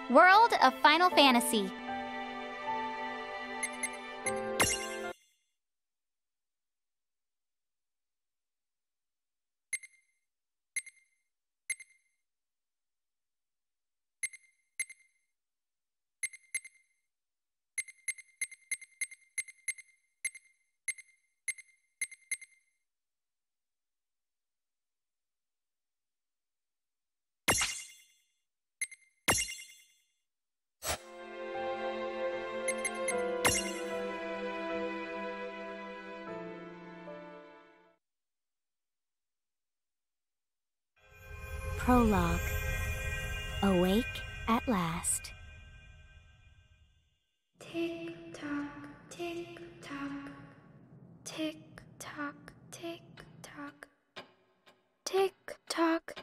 World of Final Fantasy. Prologue. Awake at last. Tick tock, tick tock, tick tock, tick tock, tick tock.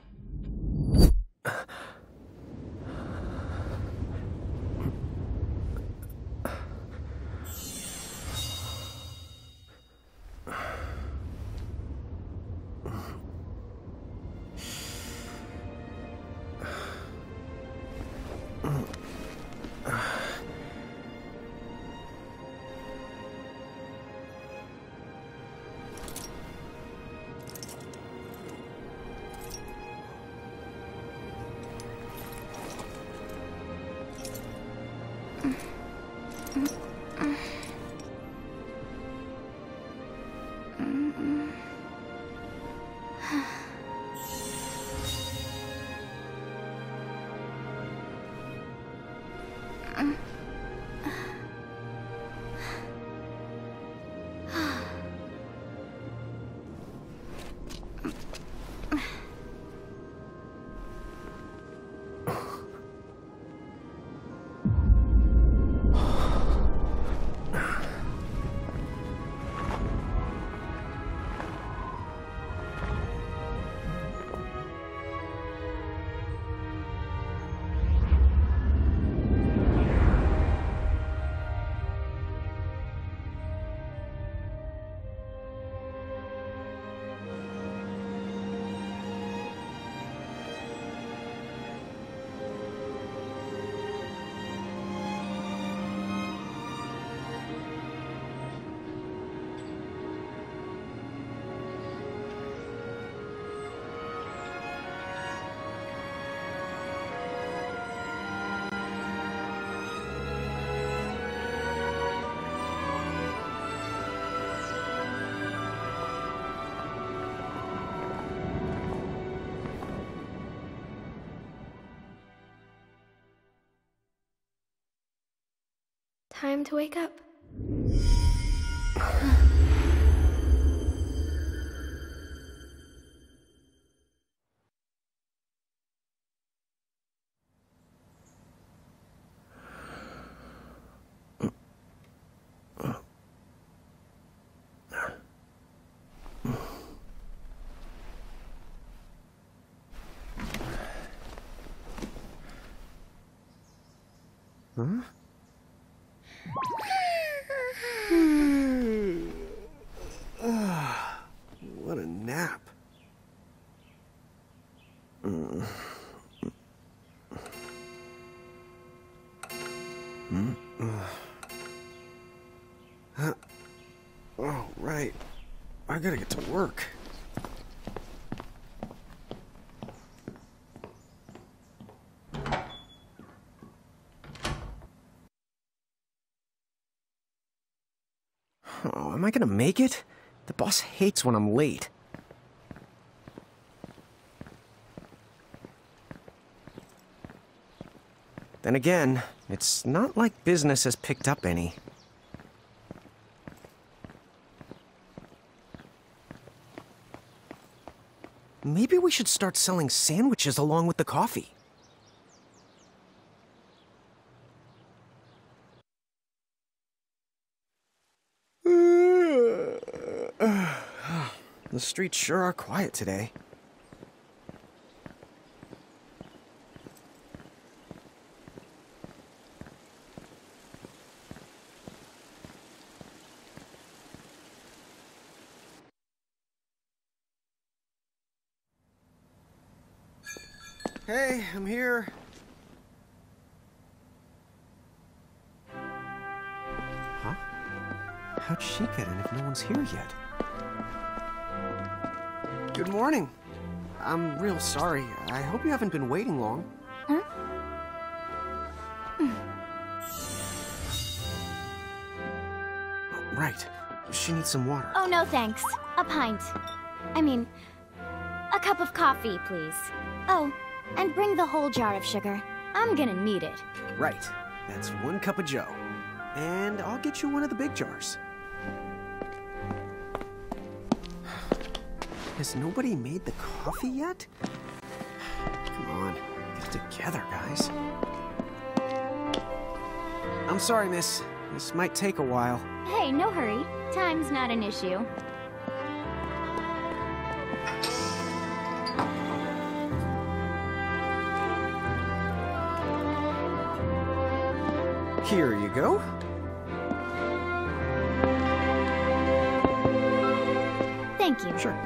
Time to wake up. Huh? What a nap. Oh, right. I gotta get to work. Oh, am I gonna make it? The boss hates when I'm late. Then again, it's not like business has picked up any. Maybe we should start selling sandwiches along with the coffee. The streets sure are quiet today. Hey, I'm here. How'd she get in if no one's here yet? Good morning. I'm real sorry. I hope you haven't been waiting long. Huh? Right. She needs some water. Oh, no thanks. A pint. I mean, a cup of coffee, please. Oh, and bring the whole jar of sugar. I'm gonna need it. Right. That's 1 cup of joe. And I'll get you one of the big jars. Has nobody made the coffee yet? Come on, get it together, guys. I'm sorry, miss. This might take a while. Hey, no hurry. Time's not an issue. Here you go. Thank you. Sure.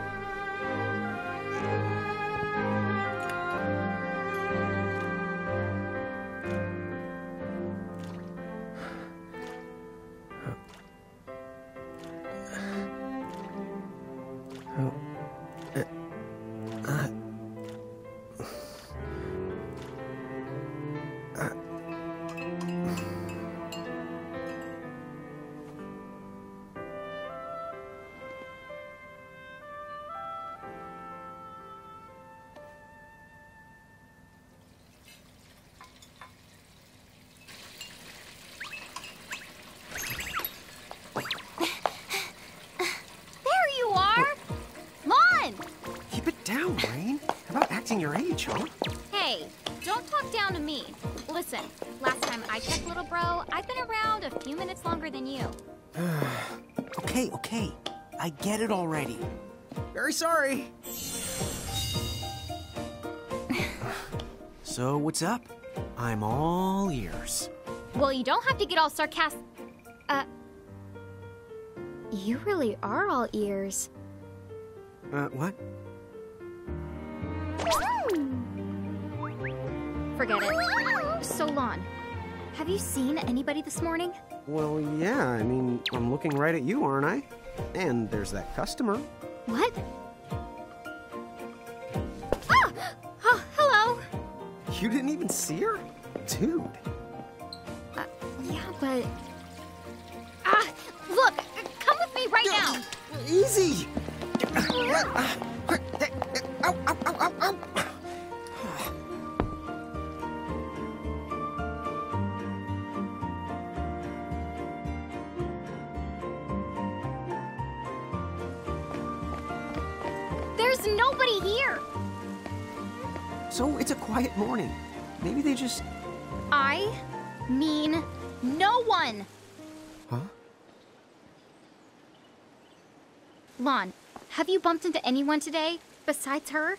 Your age, huh? Hey, don't talk down to me. Listen, last time I checked, little bro, I've been around a few minutes longer than you. Okay. I get it already. Very sorry. So, what's up? I'm all ears. Well, you don't have to get all sarcastic. You really are all ears. What? Forget it. So, Lon, have you seen anybody this morning? Well, yeah, I mean, I'm looking right at you, aren't I? And there's that customer. What? Ah! Oh, hello. You didn't even see her? Dude. Yeah, but... Ah! Look! Come with me right now! Easy! Ow, ow, ow, ow! There's nobody here! So it's a quiet morning. Maybe they just... I mean no one! Huh? Lon, have you bumped into anyone today besides her?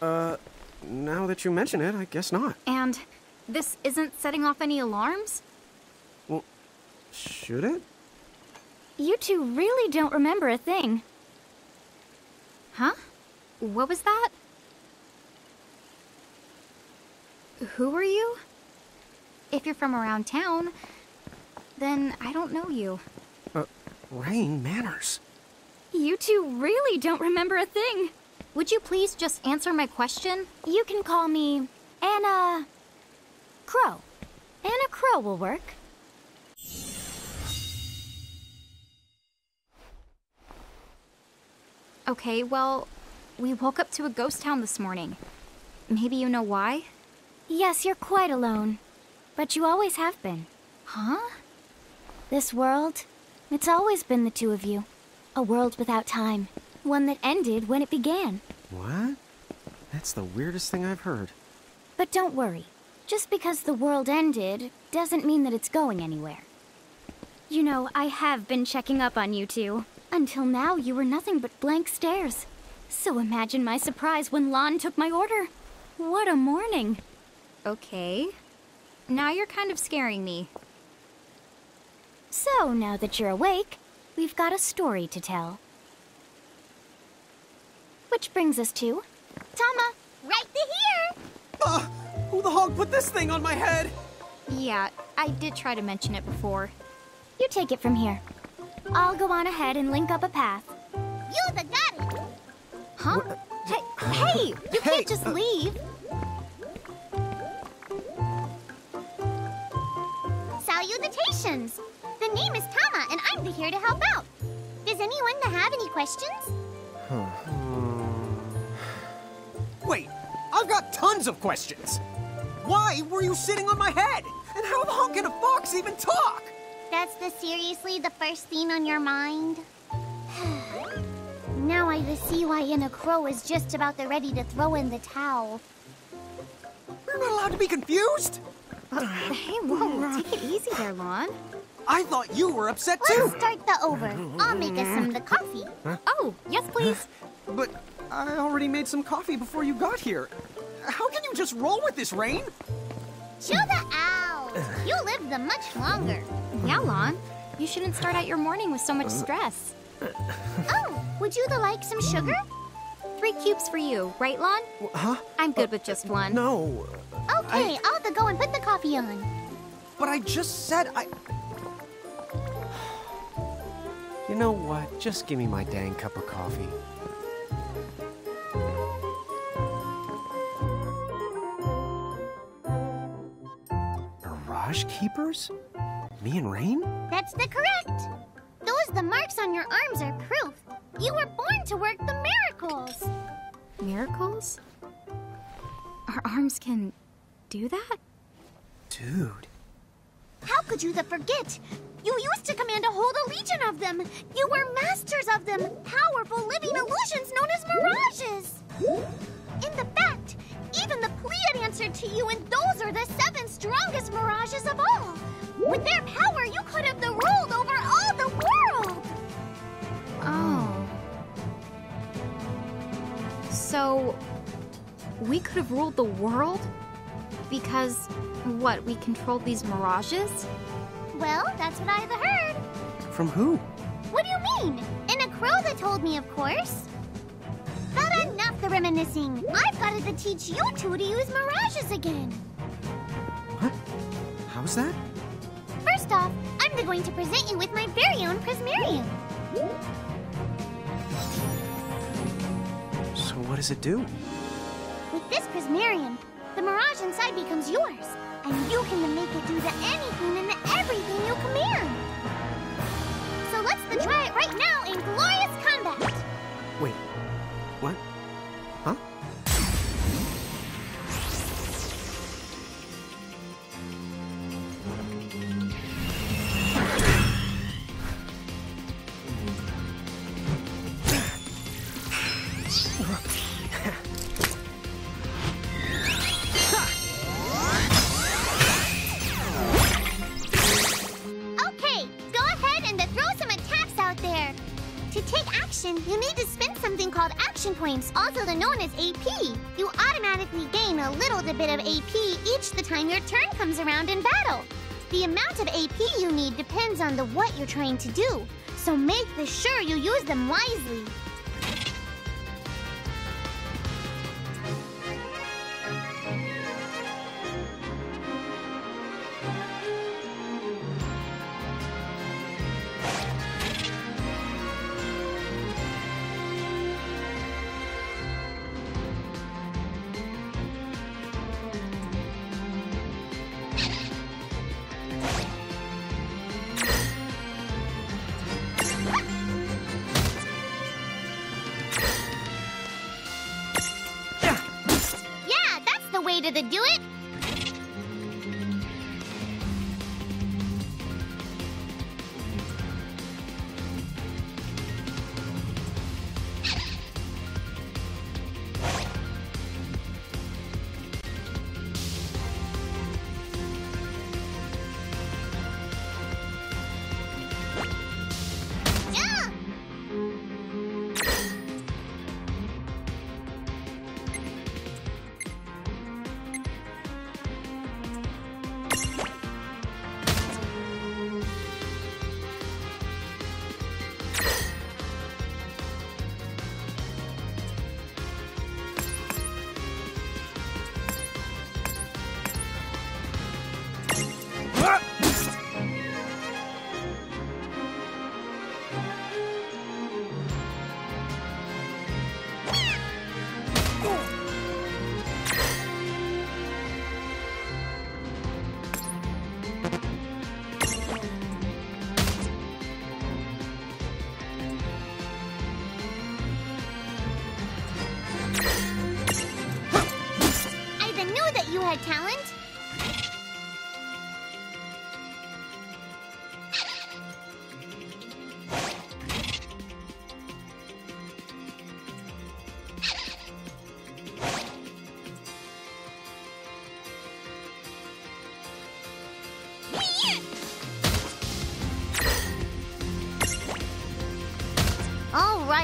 Now that you mention it, I guess not. And this isn't setting off any alarms? Well, should it? You two really don't remember a thing. Huh? What was that? Who are you? If you're from around town, then I don't know you. Rain, manners. You two really don't remember a thing. Would you please just answer my question? You can call me Anna Crow. Anna Crow will work. Okay, well, we woke up to a ghost town this morning. Maybe you know why? Yes, you're quite alone. But you always have been. Huh? This world, it's always been the two of you. A world without time. One that ended when it began. What? That's the weirdest thing I've heard. But don't worry. Just because the world ended doesn't mean that it's going anywhere. You know, I have been checking up on you two. Until now, you were nothing but blank stares. So imagine my surprise when Lon took my order. What a morning. Okay. Now you're kind of scaring me. So, now that you're awake, we've got a story to tell. Which brings us to... Tama, right here! Who the hog put this thing on my head? Yeah, I did try to mention it before. You take it from here. I'll go on ahead and link up a path. You the got it. Huh? Hey, you can't just leave. Salutations! The name is Tama, and I'm here to help out. Does anyone have any questions? Wait, I've got tons of questions. Why were you sitting on my head? And how long can a fox even talk? That's seriously the first thing on your mind? Now I see why Inna Crow is just about ready to throw in the towel. We're not allowed to be confused? Hey, whoa, take it easy there, Lon. I thought you were upset too. Let's start the over. I'll make us some the coffee. Oh, yes, please. But I already made some coffee before you got here. How can you just roll with this, Rain? Chill the out. You live the much longer. Yeah, Lon. You shouldn't start out your morning with so much stress. Oh, would you like some sugar? 3 cubes for you, right, Lon? Huh? I'm good with just one. No. Okay, I'll go and put the coffee on. But I just said I... You know what? Just give me my dang cup of coffee. Mirage Keepers? Me and Rain? That's correct. The marks on your arms are proof. You were born to work the miracles. Miracles? Our arms can do that? Dude. How could you forget? You used to command a whole legion of them. You were masters of them, powerful living illusions known as mirages. In the fact, even the Pleiad answered to you, and those are the 7 strongest mirages of all. With their power, you could have ruled over all the world. Oh. So, we could have ruled the world? Because, what, we controlled these mirages? Well, that's what I've heard. From who? What do you mean? In a crow that told me, of course. But enough the reminiscing. I've got to teach you two to use mirages again. What? How's that? First off, I'm going to present you with my very own Prismarium. So what does it do? With this Prismarium, the mirage inside becomes yours, and you can make it do anything and everything you command. So let's try it right now in glorious combat. Wait, what? Huh? You need to spend something called action points, also known as AP. You automatically gain a little bit of AP each the time your turn comes around in battle. The amount of AP you need depends on what you're trying to do, so make sure you use them wisely. To do it. had talent?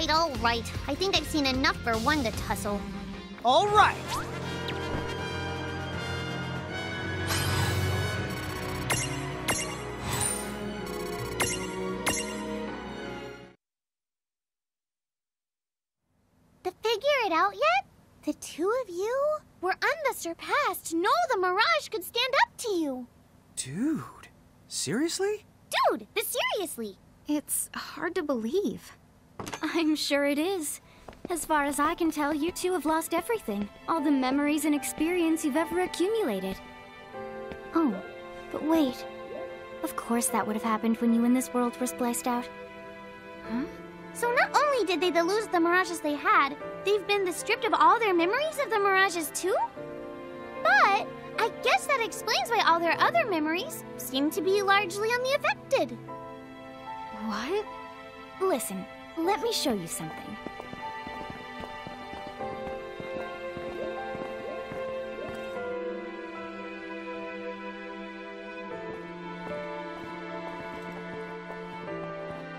All right. I think I've seen enough for one to tussle. All right. To figure it out yet? The two of you? We're unsurpassed. No, the Mirage could stand up to you. Dude, seriously? Dude, but seriously. It's hard to believe. I'm sure it is. As far as I can tell, you two have lost everything. All the memories and experience you've ever accumulated. Oh, but wait. Of course that would have happened when you and this world were spliced out. Huh? So not only did they lose the Mirages they had, they've been stripped of all their memories of the Mirages too? But I guess that explains why all their other memories seem to be largely unaffected. What? Listen, let me show you something.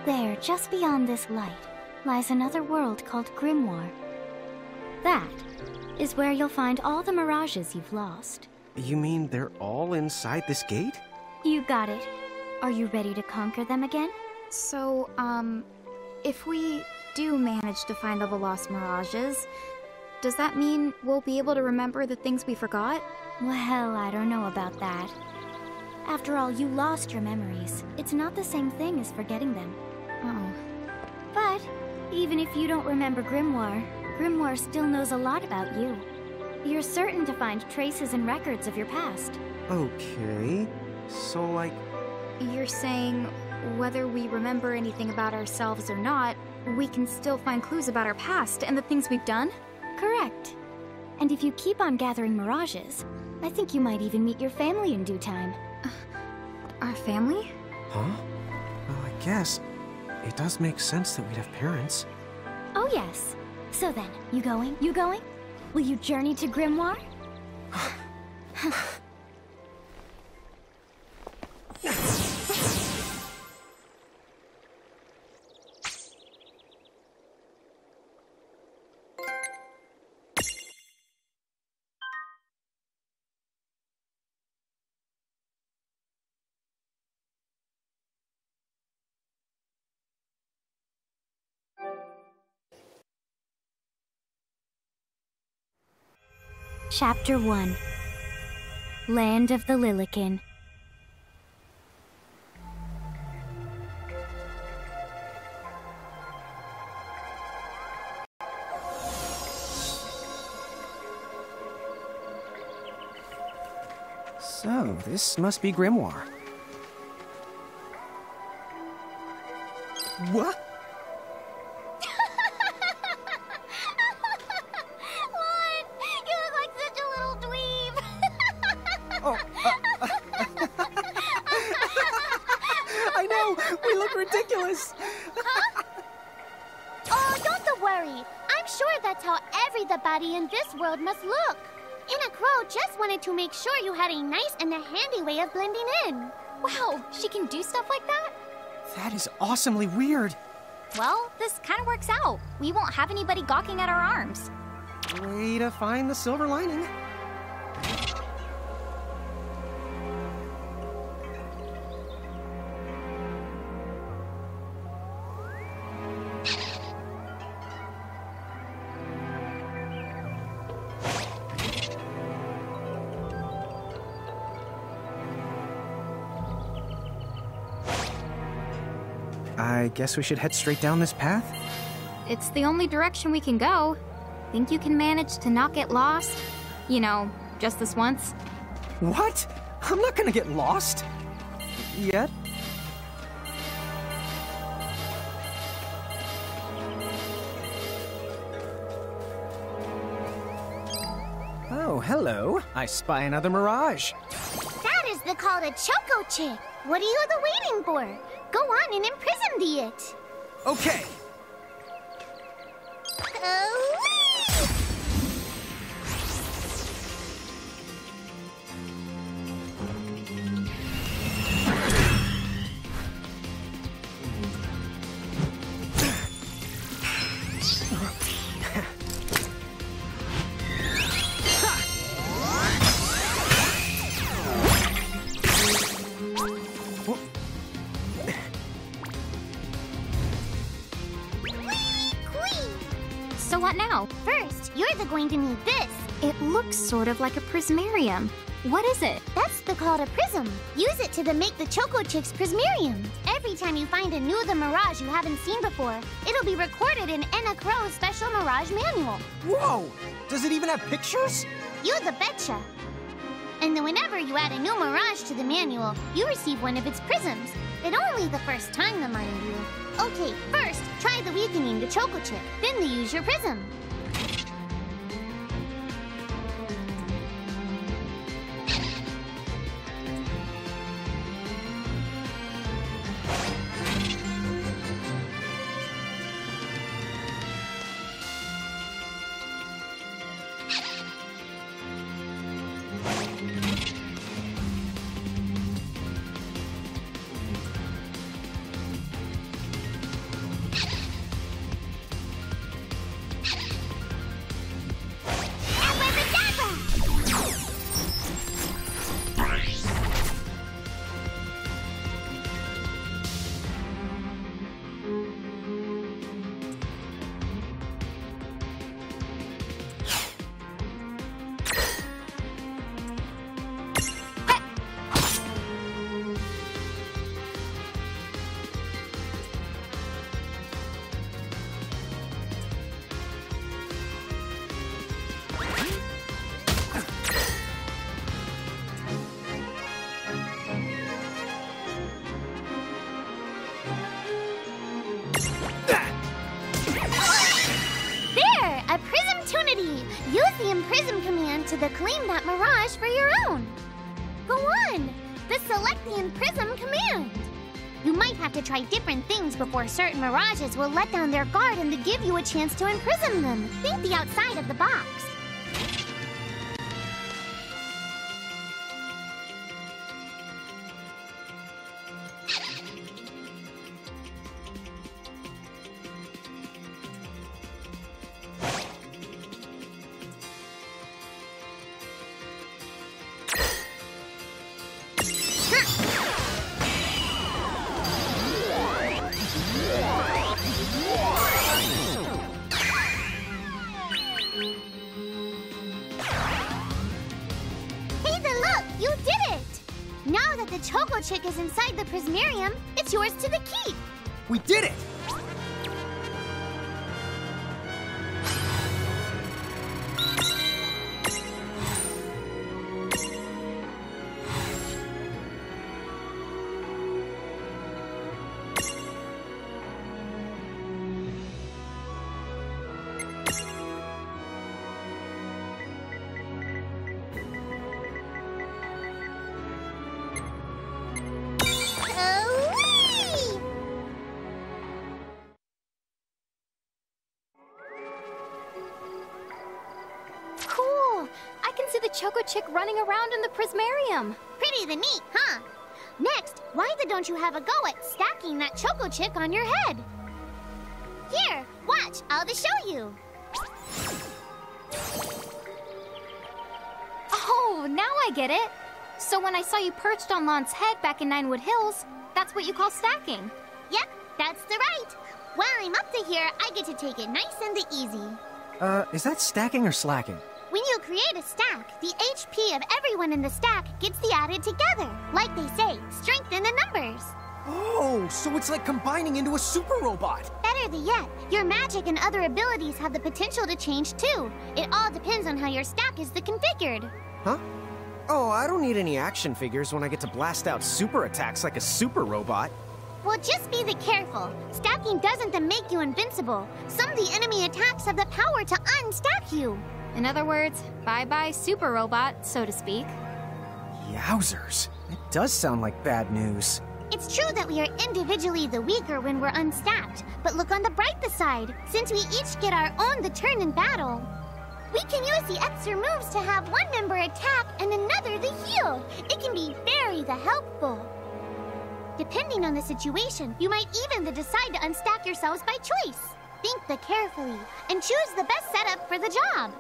There, just beyond this light, lies another world called Grimoire. That is where you'll find all the Mirages you've lost. You mean they're all inside this gate? You got it. Are you ready to conquer them again? So, if we do manage to find all the lost Mirages, does that mean we'll be able to remember the things we forgot? Well, I don't know about that. After all, you lost your memories. It's not the same thing as forgetting them. Oh. But even if you don't remember Grimoire, Grimoire still knows a lot about you. You're certain to find traces and records of your past. Okay. So, like... You're saying whether we remember anything about ourselves or not, we can still find clues about our past and the things we've done? Correct. And if you keep on gathering Mirages, I think you might even meet your family in due time. Our family? Huh? Well, I guess it does make sense that we'd have parents. Oh yes. So then, you going? You going? Will you journey to Grimoire? Chapter 1. Land of the Lilikin. So, this must be Grimoire. What? I know! We look ridiculous! Oh, don't worry. I'm sure that's how everybody in this world must look. Inna Crow just wanted to make sure you had a nice and a handy way of blending in. Wow, she can do stuff like that? That is awesomely weird. Well, this kind of works out. We won't have anybody gawking at our arms. Way to find the silver lining. I guess we should head straight down this path? It's the only direction we can go. Think you can manage to not get lost? You know, just this once? What? I'm not gonna get lost. Yet? Oh, hello. I spy another Mirage. That is the call to Choco Chick. What are you waiting for? Go on and imprison the it. Okay. So what now? First, you're going to need this. It looks sort of like a prismarium. What is it? That's the call to Prism. Use it to make the Choco Chick's Prismarium. Every time you find a new The Mirage you haven't seen before, it'll be recorded in Enna Crow's special Mirage manual. Whoa! Does it even have pictures? You the betcha. And then whenever you add a new Mirage to the manual, you receive one of its prisms. But only the first time, though, mind you. Okay, first, try the weakening the Choco Chick, then use your prism. Use the Imprism command to claim that Mirage for your own. Go on! The Select the Imprism command. You might have to try different things before certain Mirages will let down their guard and give you a chance to imprison them. Think the outside of the box. Now that the Choco Chick is inside the Prismarium, it's yours to the keep. We did it! The Choco Chick running around in the Prismarium. Pretty neat, huh? Next, why don't you have a go at stacking that Choco Chick on your head? Here, watch, I'll just show you. Oh, now I get it. So when I saw you perched on Lance's head back in Ninewood Hills, that's what you call stacking. Yep, that's the right. While I'm up to here, I get to take it nice and easy. Is that stacking or slacking? When you create a stack, the HP of everyone in the stack gets added together. Like they say, strengthen the numbers. Oh, so it's like combining into a super robot. Better yet, your magic and other abilities have the potential to change too. It all depends on how your stack is configured. Huh? Oh, I don't need any action figures when I get to blast out super attacks like a super robot. Well, just be careful. Stacking doesn't make you invincible. Some of the enemy attacks have the power to unstack you. In other words, bye-bye super robot, so to speak. Yowzers. It does sound like bad news. It's true that we are individually the weaker when we're unstacked, but look on the brighter side. Since we each get our own the turn in battle, we can use the extra moves to have one member attack and another the heal. It can be very helpful. Depending on the situation, you might even decide to unstack yourselves by choice. Think carefully and choose the best setup for the job.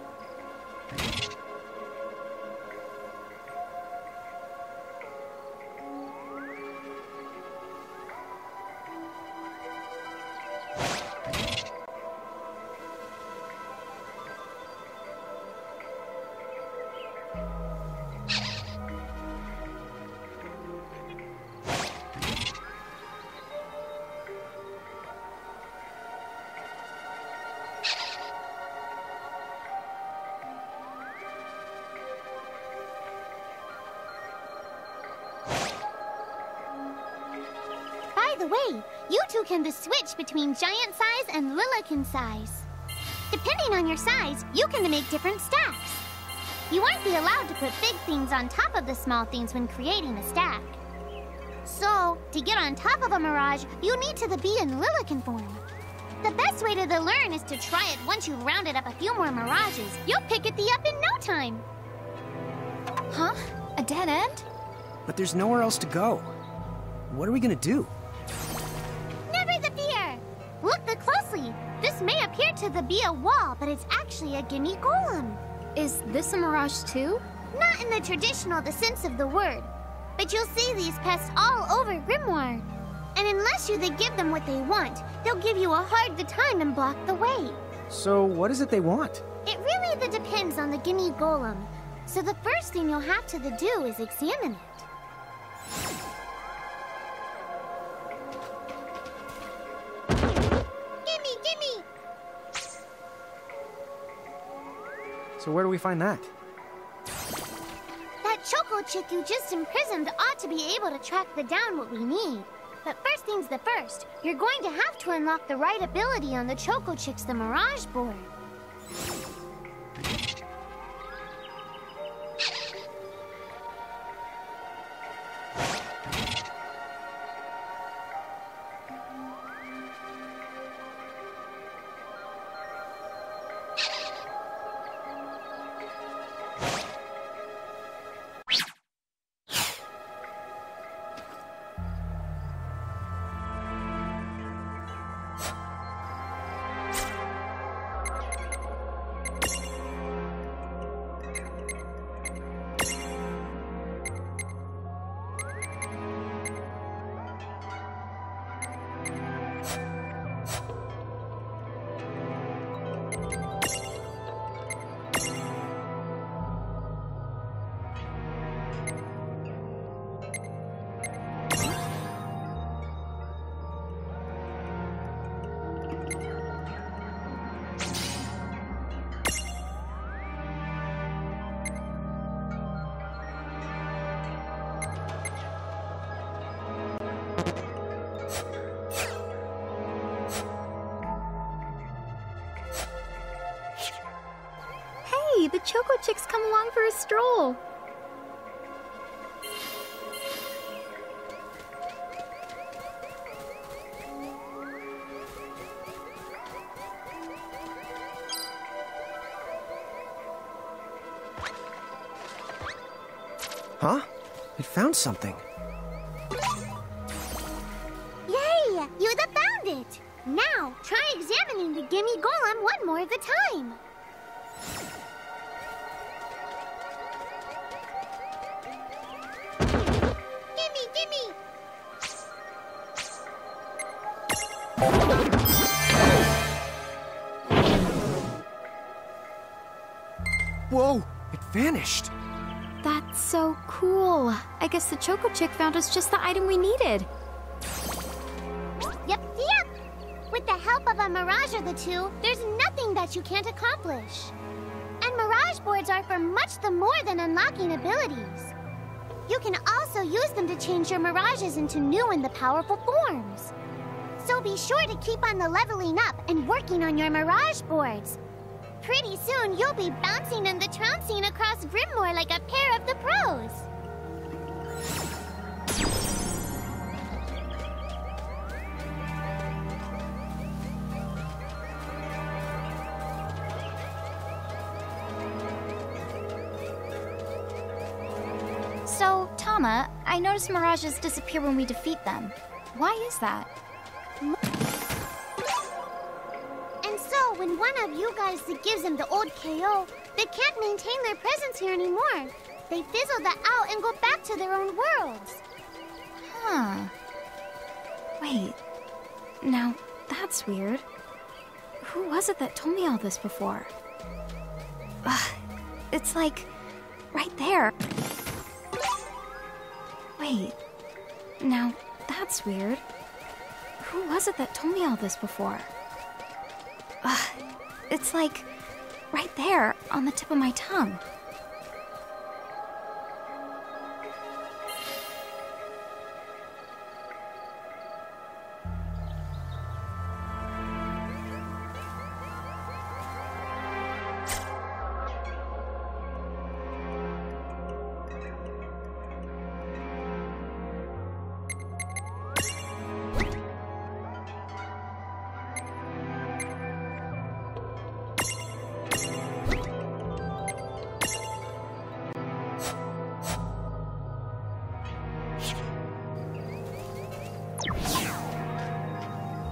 By the way, you two can switch between giant size and Lilican size. Depending on your size, you can make different stacks. You won't be allowed to put big things on top of the small things when creating a stack. So, to get on top of a Mirage, you need to be in Lilican form. The best way to learn is to try it once you've rounded up a few more Mirages. You'll pick it up in no time. Huh? A dead end? But there's nowhere else to go. What are we gonna do? Never fear! Look closely. This may appear to be a wall, but it's actually a Gimme Golem. Is this a Mirage too? Not in the traditional sense of the word, but you'll see these pests all over Grimoire. And unless you give them what they want, they'll give you a hard time and block the way. So what is it they want? It really depends on the Gimme Golem. So the first thing you'll have to do is examine it. Gimme! So where do we find that? That Choco Chick you just imprisoned ought to be able to track down what we need. But first things first, you're going to have to unlock the right ability on the Choco Chick's the Mirage board. The Choco Chick's come along for a stroll. Huh? It found something. Yay! You found it! Now, try examining the Gimme Golem one more time. Gimme! Whoa! It vanished! That's so cool. I guess the Choco Chick found us just the item we needed. Yep. With the help of a Mirage or two, there's nothing that you can't accomplish. And Mirage boards are for much more than unlocking abilities. You can also use them to change your Mirages into new and powerful forms. So be sure to keep on leveling up and working on your Mirage boards. Pretty soon, you'll be bouncing and the trouncing across Grimmoor like a pair of the pros. So, Tama, I noticed mirages disappear when we defeat them. Why is that? And so, when one of you guys gives them the old KO, they can't maintain their presence here anymore. They fizzle that out and go back to their own worlds. Huh. Wait. Now, that's weird. Who was it that told me all this before? Ugh. It's like... right there. Wait. Now, that's weird. Who was it that told me all this before? Ugh. It's like... right there, on the tip of my tongue.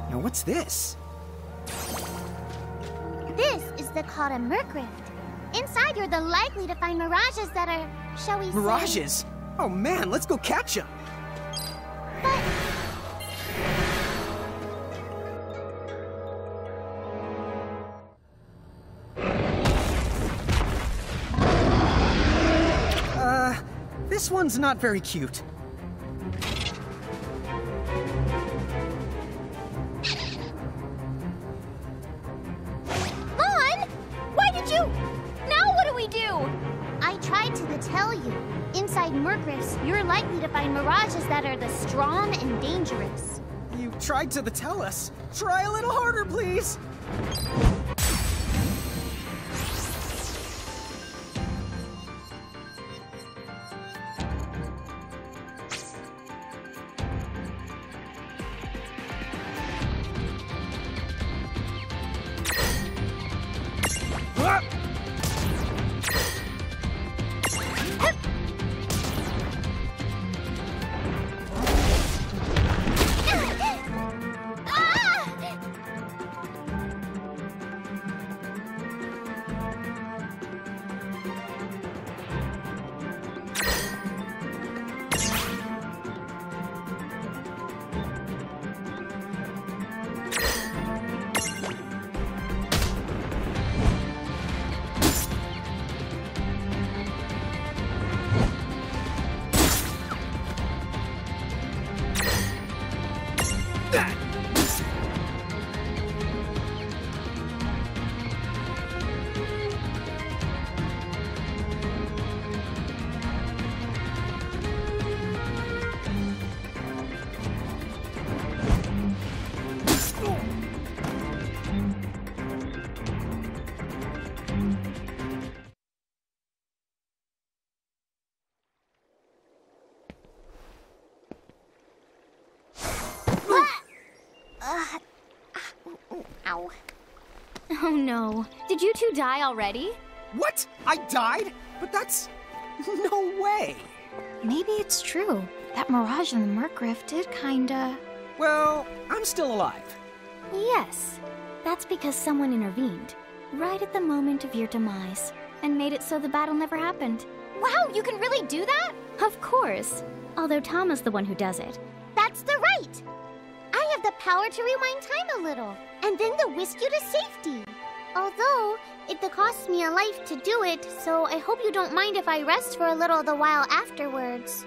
Now what's this? This is the Kata Merkrift. Inside, you're the likely to find mirages that are, shall we say... Mirages? Oh man, let's go catch them! But... This one's not very cute. Vaughn! Why did you... Now what do we do? I tried to tell you. Inside Merkrifts, you're likely to find mirages that are the strong and dangerous. You tried to tell us. Try a little harder, please! Ow. Oh no. Did you two die already? What? I died? But that's... no way! Maybe it's true. That mirage in the Merkrift did kinda... Well, I'm still alive. Yes. That's because someone intervened, right at the moment of your demise, and made it so the battle never happened. Wow, you can really do that? Of course. Although Tama's the one who does it. That's the right! I have the power to rewind time a little, and then to whisk you to safety. Although, it costs me a life to do it, so I hope you don't mind if I rest for a little the while afterwards.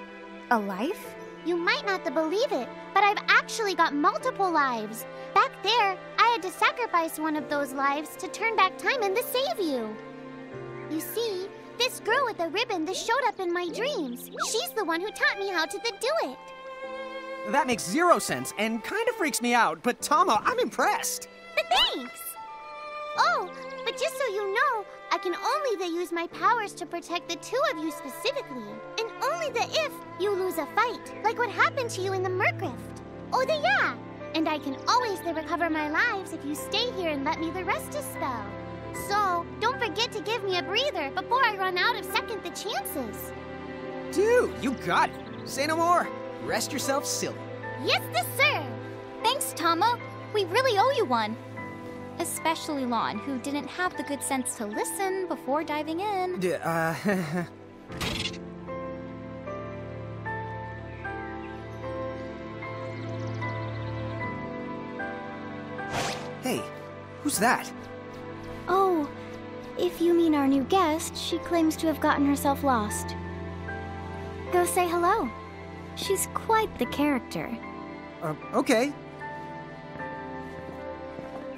A life? You might not believe it, but I've actually got multiple lives. Back there, I had to sacrifice one of those lives to turn back time and to save you. You see, this girl with the ribbon that showed up in my dreams, she's the one who taught me how to do it. That makes 0 sense and kind of freaks me out, but Tama, I'm impressed. Thanks! Oh, but just so you know, I can only use my powers to protect the two of you specifically. And only if you lose a fight, like what happened to you in the Mergrift. Oh, yeah! And I can always recover my lives if you stay here and let me rest a spell. So, don't forget to give me a breather before I run out of second the chances. Dude, you got it. Say no more. Rest yourself silly. Yes, sir. Thanks, Tama. We really owe you one. Especially Lon, who didn't have the good sense to listen before diving in. Hey, who's that? Oh, if you mean our new guest, she claims to have gotten herself lost. Go say hello. She's quite the character. Okay.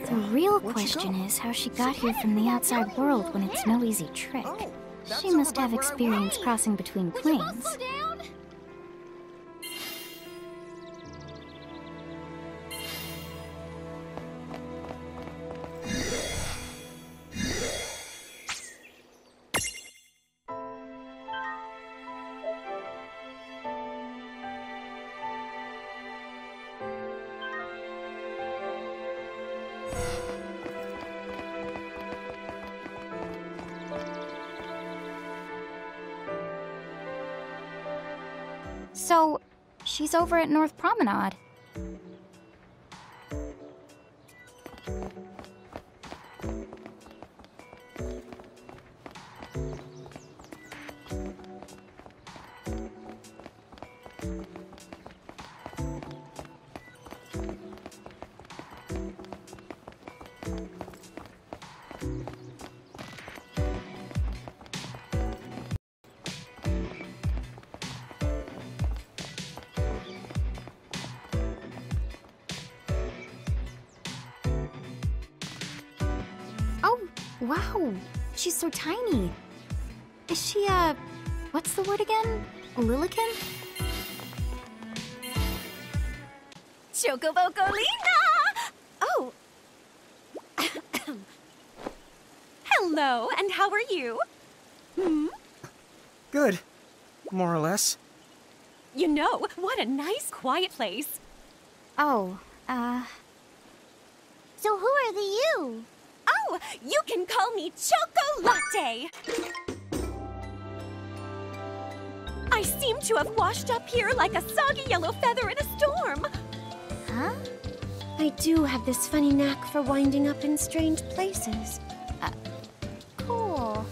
The real Where'd she question go? is how she got here from the outside world when it's no easy trick. Oh, that's She over must by have where I experience was. crossing between planes. down? So, she's over at North Promenade. Oh, wow. She's so tiny. Is she, what's the word again? A Lilican? Chocobocolina! Oh. Hello, and how are you? Good. More or less. You know, what a nice, quiet place. Oh, So who are the you? Oh, you can call me Choco Latte. I seem to have washed up here like a soggy yellow feather in a storm. huh? I do have this funny knack for winding up in strange places. Cool.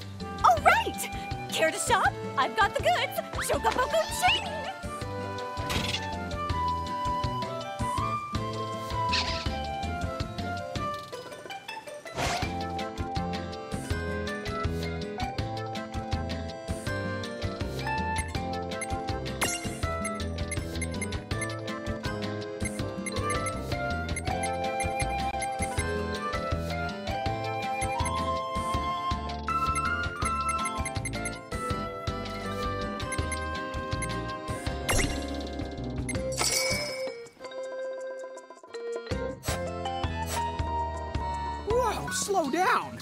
All right! Care to shop? I've got the goods. Chocoboco Ching! Whoa, slow down.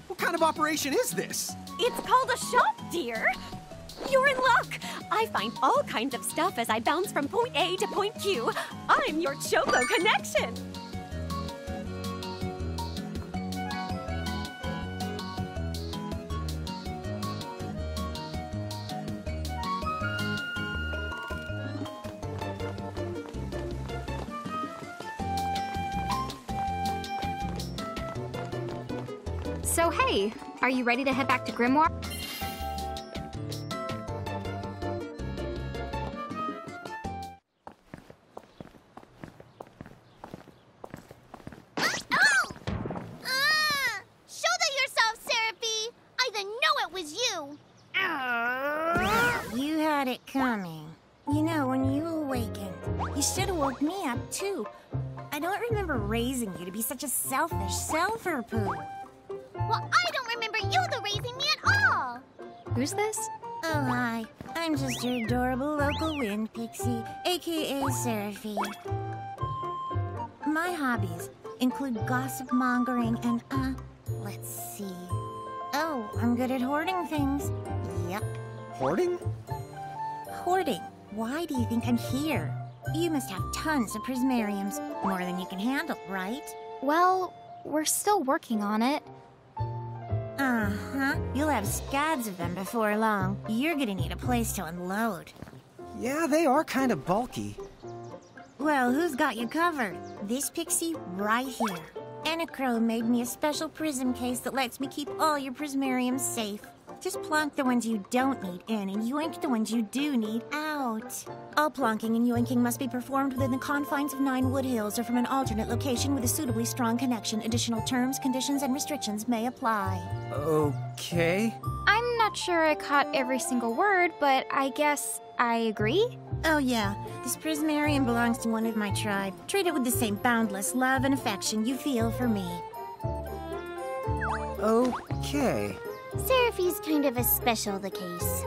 What kind of operation is this? It's called a shop, dear. You're in luck. I find all kinds of stuff as I bounce from point A to point Q. I'm your Choco connection. So, hey, are you ready to head back to Grimoire? Shoulder yourself, Seraphie! I didn't know it was you! You had it coming. You know, when you awakened, you should have woke me up too. I don't remember raising you to be such a selfish self-poo. Well, I don't remember you raising me at all! Who's this? Oh, hi. I'm just your adorable local wind pixie, aka Seraphie. My hobbies include gossip mongering and, Let's see. Oh, I'm good at hoarding things. Yep. Hoarding? Hoarding. Why do you think I'm here? You must have tons of prismariums. More than you can handle, right? Well, we're still working on it. Uh-huh. You'll have scads of them before long. You're gonna need a place to unload. Yeah, they are kind of bulky. Well, who's got you covered? This pixie right here. Anacro made me a special prism case that lets me keep all your prismariums safe. Just plonk the ones you don't need in and yoink the ones you do need out. All plonking and yoinking must be performed within the confines of 9 Wood Hills or from an alternate location with a suitably strong connection. Additional terms, conditions, and restrictions may apply. Okay. I'm not sure I caught every single word, but I guess I agree. Oh yeah, this prismarium belongs to one of my tribe. Treat it with the same boundless love and affection you feel for me. Okay. Seraphi's kind of a special the case.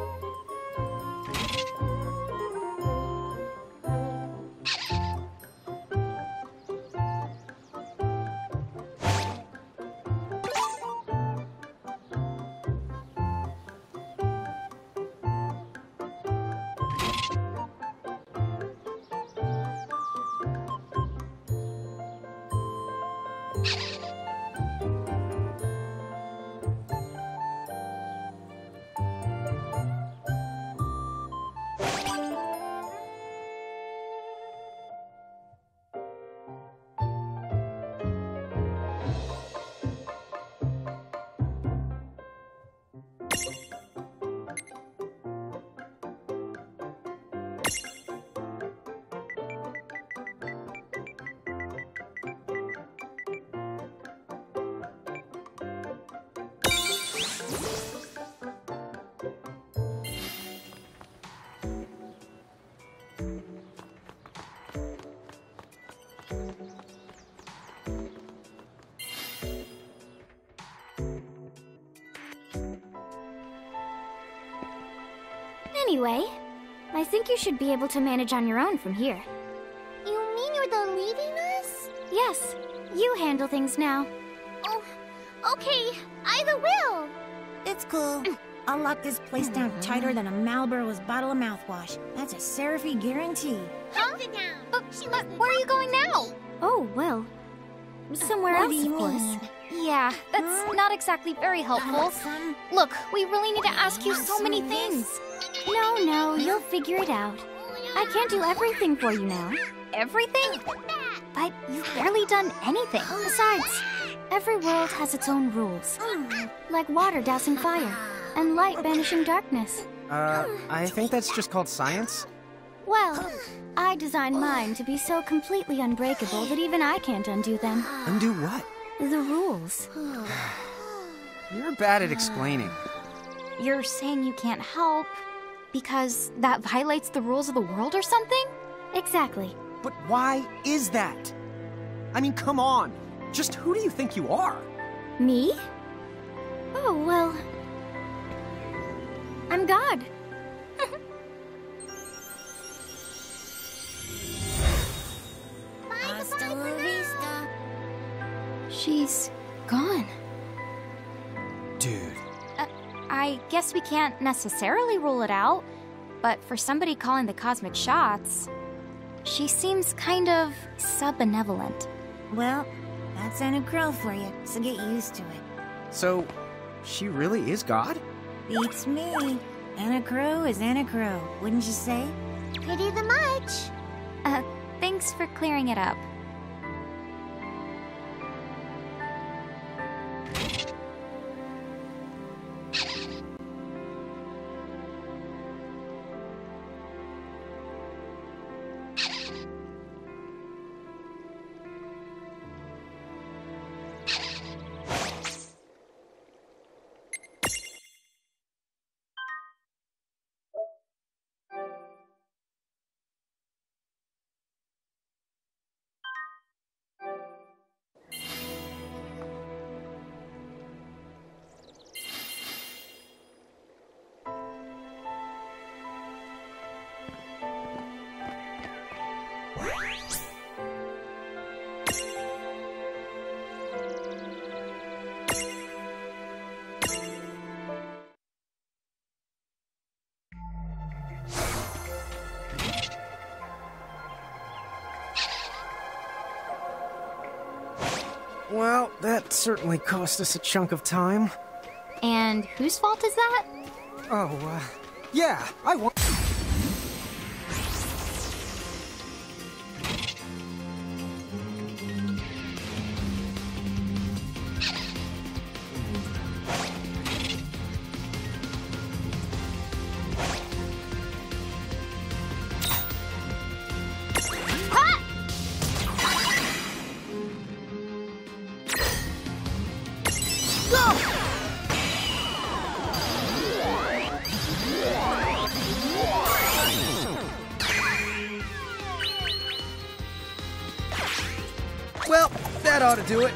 Anyway, I think you should be able to manage on your own from here. You mean you're the leaving us? Yes, you handle things now. Oh, okay. Either will. It's cool. I'll lock this place down tighter than a Marlboro's bottle of mouthwash. That's a Seraphy guarantee. Huh? Sit down. Where are you going now? Oh, well, somewhere What else, do you of course. mean? Yeah, that's not exactly very helpful. Some? Look, we really need to ask you so many things. No, you'll figure it out. I can't do everything for you now. Everything? But you've barely done anything. Besides, every world has its own rules. Like water dousing fire, and light banishing darkness. I think that's just called science. Well, I designed mine to be so completely unbreakable that even I can't undo them. Undo what? The rules. You're bad at explaining. You're saying you can't help because that violates the rules of the world or something? Exactly. But why is that? I mean, come on. Just who do you think you are? Me? Oh, well, I'm God. Hasta la vista. She's gone. Dude. I guess we can't necessarily rule it out, but for somebody calling the cosmic shots, she seems kind of sub-benevolent. Well, that's Anacro for you, so get used to it. So, she really is God? Beats me. Anacro is Anacro, wouldn't you say? Pretty the much. Thanks for clearing it up. Well, that certainly cost us a chunk of time. And whose fault is that? Oh, yeah, I want... Well, that ought to do it.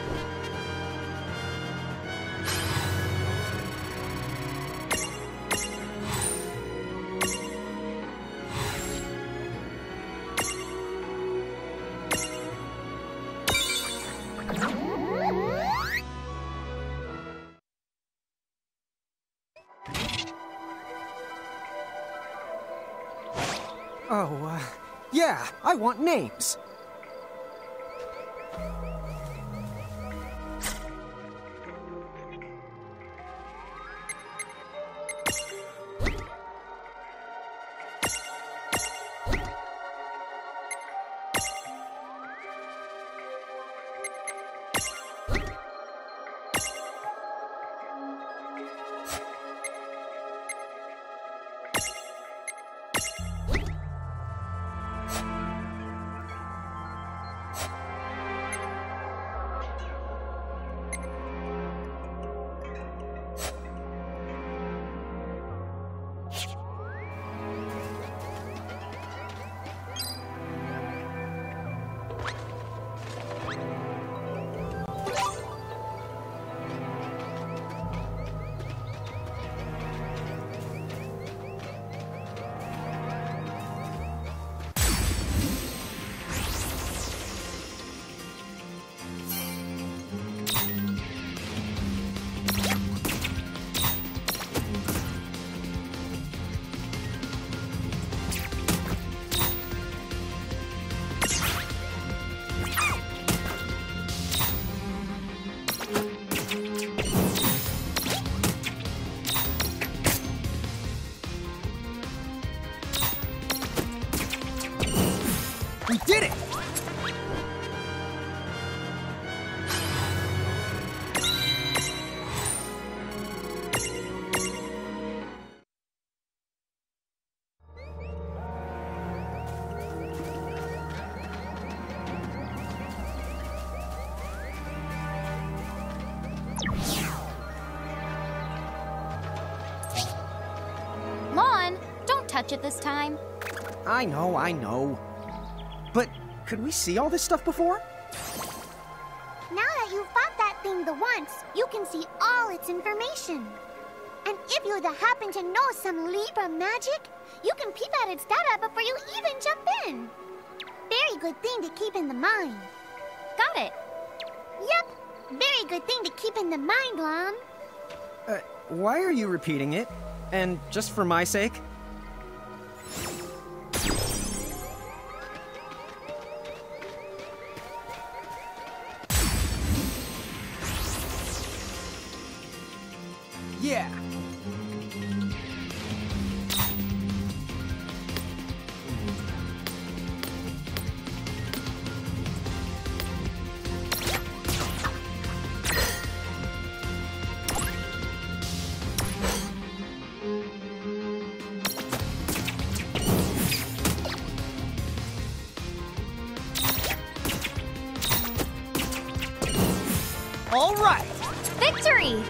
Oh, yeah, I want names. We did it! Lon, don't touch it this time. I know. But could we see all this stuff before? Now that you've fought that thing the once, you can see all its information. And if you happen to know some Libra magic, you can peep at its data before you even jump in. Very good thing to keep in the mind. Got it. Yep, very good thing to keep in the mind, Lon. Why are you repeating it? And just for my sake? Yeah. All right. Victory!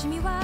me why